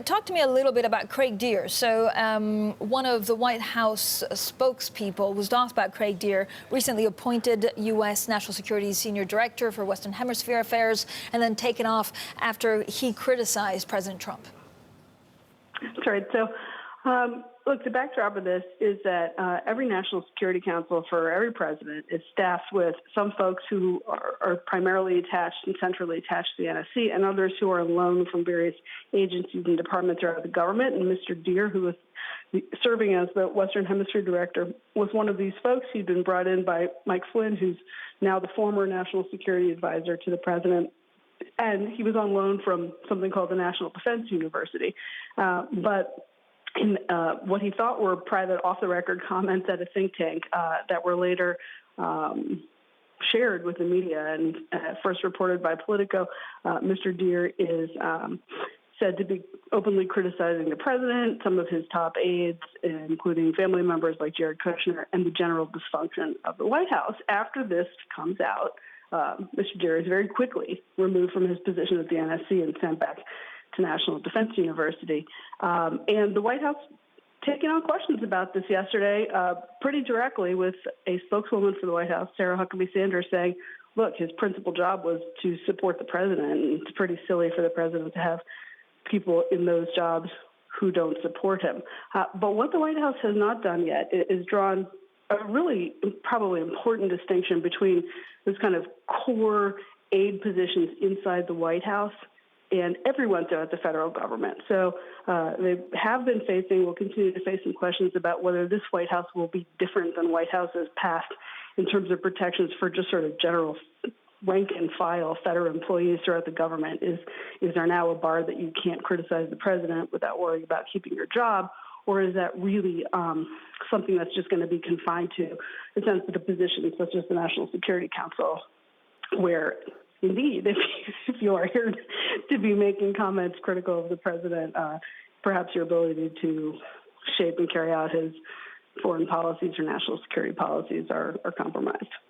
Talk to me a little bit about Craig Deare. So one of the White House spokespeople was asked about Craig Deare, recently appointed U.S. National Security Senior Director for Western Hemisphere Affairs, and then taken off after he criticized President Trump. That's right. So, look, the backdrop of this is that every National Security Council for every president is staffed with some folks who are primarily attached and centrally attached to the NSC, and others who are on loan from various agencies and departments throughout the government. And Mr. Deare, who was serving as the Western Hemisphere Director, was one of these folks. He'd been brought in by Mike Flynn, who's now the former National Security Advisor to the president. And he was on loan from something called the National Defense University. But in what he thought were private off-the-record comments at a think tank that were later shared with the media and first reported by Politico, Mr. Deare is said to be openly criticizing the president, some of his top aides, including family members like Jared Kushner, and the general dysfunction of the White House. After this comes out, Mr. Deare is very quickly removed from his position at the NSC and sent back to National Defense University. And the White House taking on questions about this yesterday pretty directly, with a spokeswoman for the White House, Sarah Huckabee Sanders, saying, look, his principal job was to support the president, and it's pretty silly for the president to have people in those jobs who don't support him. But what the White House has not done yet is drawn a really probably important distinction between this kind of core aide positions inside the White House and everyone throughout the federal government. So they have been facing, will continue to face some questions about whether this White House will be different than White Houses past in terms of protections for just sort of general rank and file federal employees throughout the government. Is there now a bar that you can't criticize the president without worrying about keeping your job? Or is that really something that's just going to be confined to the sensitive positions such as the National Security Council, where indeed, if you are here to be making comments critical of the president, perhaps your ability to shape and carry out his foreign policies or national security policies are compromised.